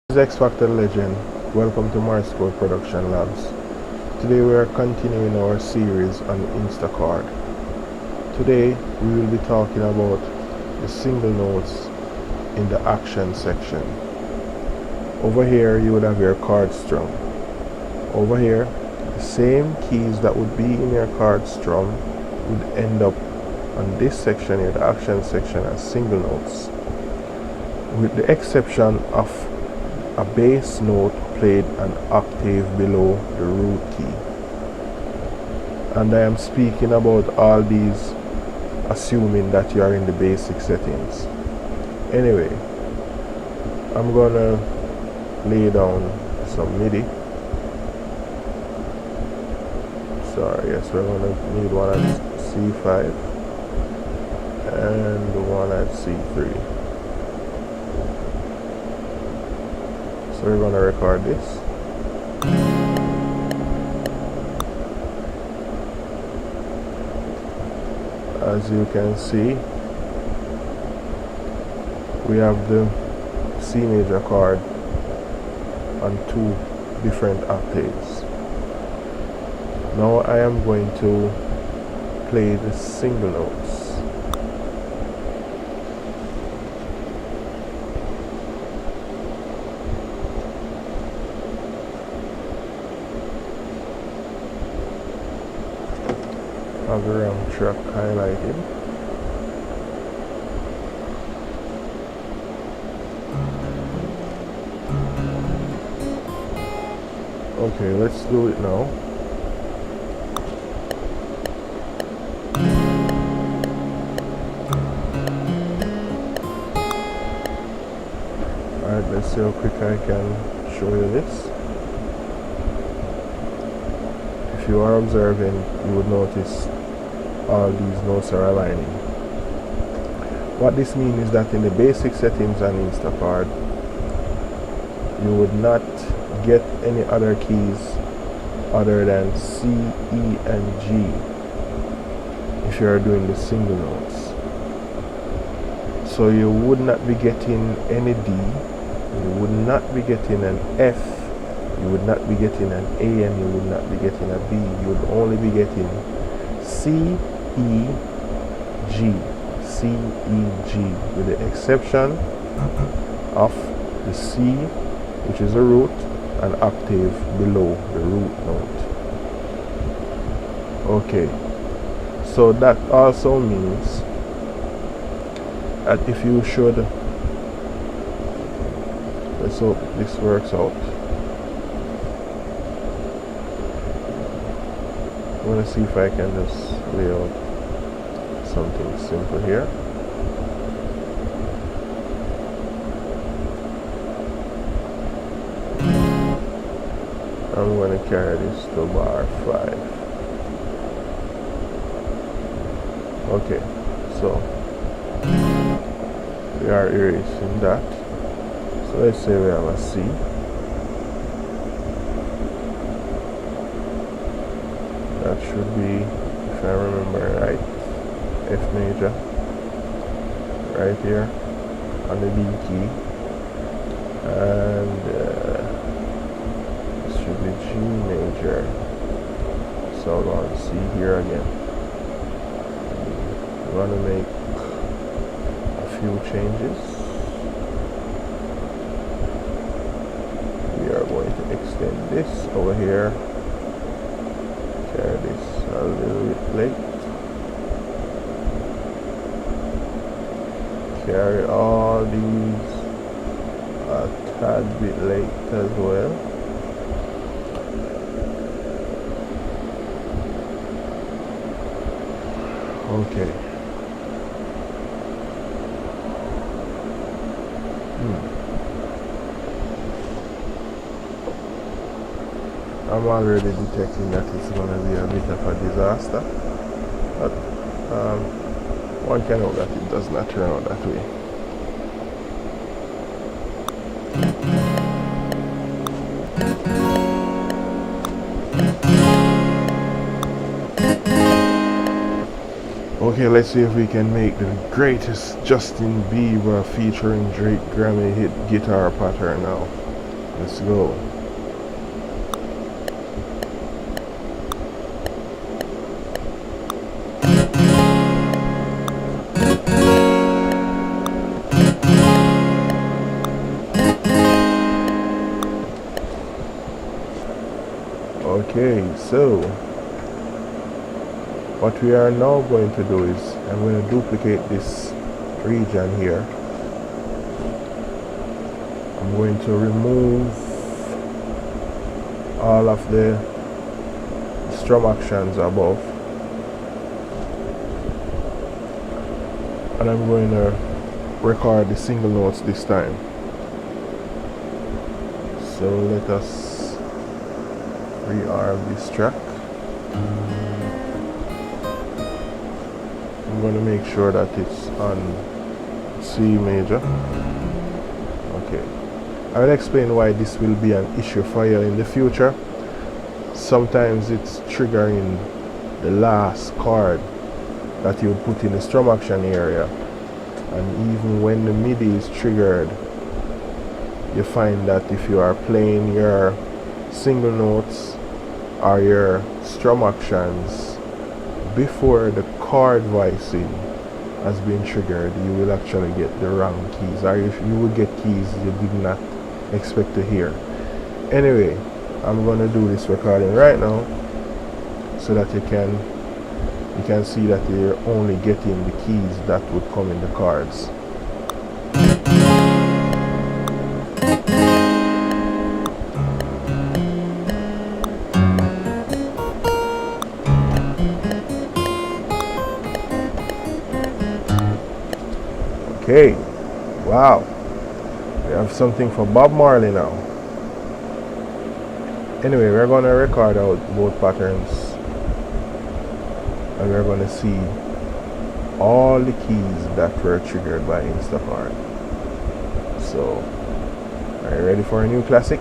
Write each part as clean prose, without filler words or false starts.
This is X Factor Legend. Welcome to InstaChord Production Labs. Today we are continuing our series on InstaChord. Today we will be talking about the single notes in the action section. Over here you would have your chord strum. Over here, the same keys that would be in your chord strum would end up on this section here, the action section, as single notes, with the exception of a bass note played an octave below the root key. And I am speaking about all these assuming that you are in the basic settings. Anyway, I'm gonna lay down some MIDI. Sorry, yes, we're gonna need one at C5 and one at C3. So we're going to record this. As you can see, we have the C major chord on two different octaves. Now I am going to play the single notes. Have the RAM track highlighted. Okay, let's do it now. Alright, let's see how quick I can show you this. If you are observing, you would notice all these notes are aligning. What this means is that in the basic settings on InstaChord, you would not get any other keys other than C, E, and G if you are doing the single notes. So you would not be getting any D, you would not be getting an F, you would not be getting an A, and you would not be getting a B. You would only be getting C, E, G, C, E, G, with the exception of the C, which is a root, an octave below the root note. Okay, so that also means that if you should, let's hope this works out. I'm going to see if I can just lay out something simple here. I'm going to carry this to bar 5. Okay, so we are erasing that. So let's say we have a C. That should be, if I remember right, F major, right here on the D key, and this should be G major. So I'm going to see here again. I'm going to make a few changes. We are going to extend this over here. Carry this a little bit late. Carry all these a tad bit late as well. Okay. I'm already detecting that it's going to be a bit of a disaster, but one can hope that it does not turn out that way. Okay, let's see if we can make the greatest Justin Bieber featuring Drake Grammy hit guitar pattern now. Let's go. Okay, so what we are now going to do is I'm going to duplicate this region here. I'm going to remove all of the strum actions above, and I'm going to record the single notes this time. So let us rearm this track. I'm going to make sure that it's on C major. Okay. I will explain why this will be an issue for you in the future. Sometimes it's triggering the last chord that you would put in the strum action area, and even when the MIDI is triggered, you find that if you are playing your single notes or your strum actions before the chord voicing has been triggered, you will actually get the wrong keys, or you will get keys you did not expect to hear. Anyway, I'm going to do this recording right now so that you can see that you're only getting the keys that would come in the chords. Okay, wow, we have something for Bob Marley now. Anyway, we're going to record out both patterns, and we're going to see all the keys that were triggered by InstaChord. So, are you ready for a new classic?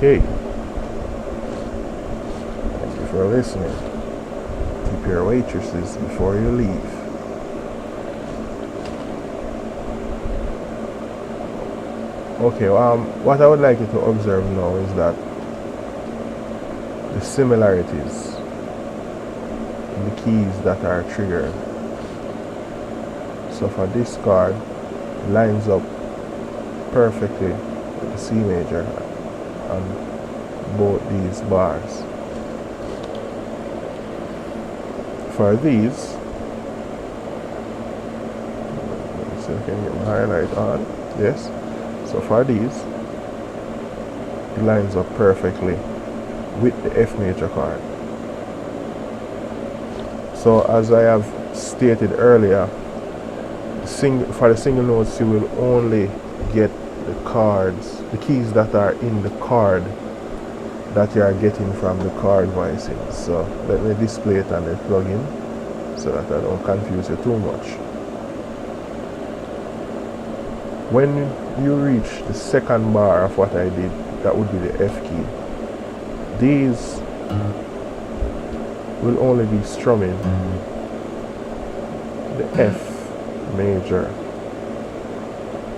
Okay. Thank you for listening. Tip your waitresses before you leave. Okay, what I would like you to observe now is that the similarities in the keys that are triggered. So for this chord, it lines up perfectly with the C major on both these bars. For these, so I can get my highlight on. Yes. So for these, it lines up perfectly with the F major chord. So as I have stated earlier, for the single notes you will only get the chords, the keys that are in the chord that you are getting from the chord voicing. So let me display it on the plugin so that I don't confuse you too much. When you reach the second bar of what I did, that would be the F key. These will only be strumming the F major.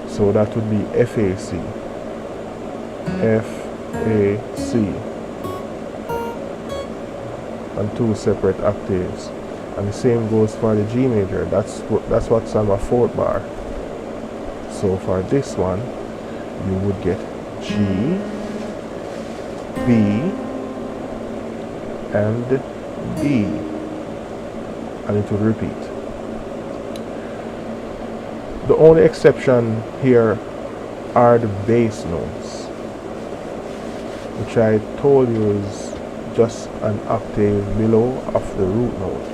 So that would be FAC. FAC. On two separate octaves. And the same goes for the G major. That's what's on my fourth bar. So for this one, you would get G, B, and D, and it would repeat. The only exception here are the bass notes, which I told you is just an octave below of the root note.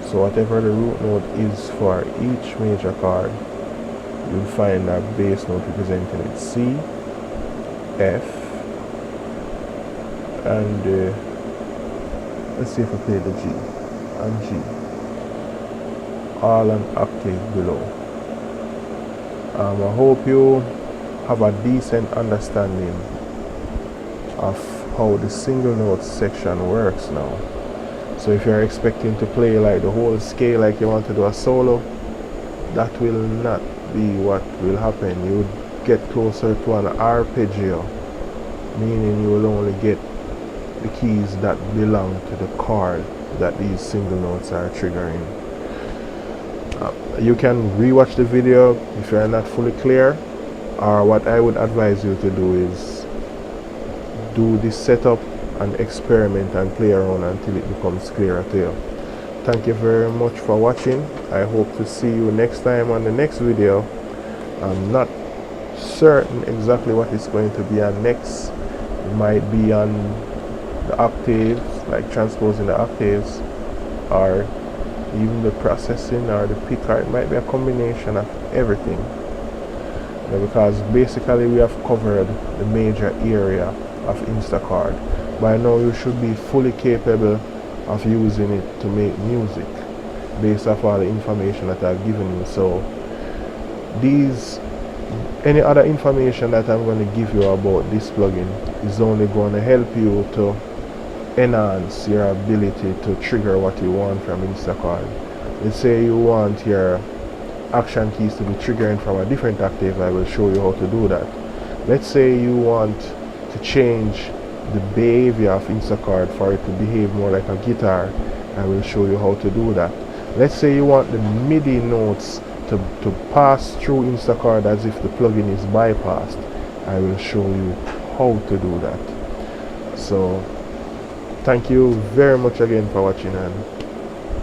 So whatever the root note is for each major chord, you'll find a bass note representing it C, F, and let's see if I play the G, and G, all an octave below. I hope you have a decent understanding of how the single notes section works now. So if you're expecting to play like the whole scale like you want to do a solo, that will not be what will happen. You would get closer to an arpeggio, meaning you will only get the keys that belong to the chord that these single notes are triggering. You can rewatch the video if you're not fully clear, or what I would advise you to do is do this setup and experiment and play around until it becomes clearer to you. Thank you very much for watching. I hope to see you next time on the next video. I'm not certain exactly what it's going to be on next. It might be on the octaves, like transposing the octaves, or even the processing or the pick, or it might be a combination of everything. Because basically we have covered the major area of InstaChord. By now you should be fully capable of using it to make music based off all the information that I've given you. So any other information that I'm going to give you about this plugin is only going to help you to enhance your ability to trigger what you want from InstaChord. Let's say you want your action keys to be triggering from a different octave. I will show you how to do that. Let's say you want to change the behavior of InstaChord for it to behave more like a guitar. I will show you how to do that. Let's say you want the MIDI notes to pass through InstaChord as if the plugin is bypassed. I will show you how to do that. So thank you very much again for watching, and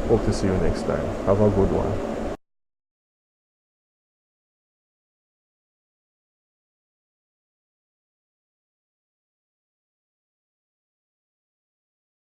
hope to see you next time. Have a good one.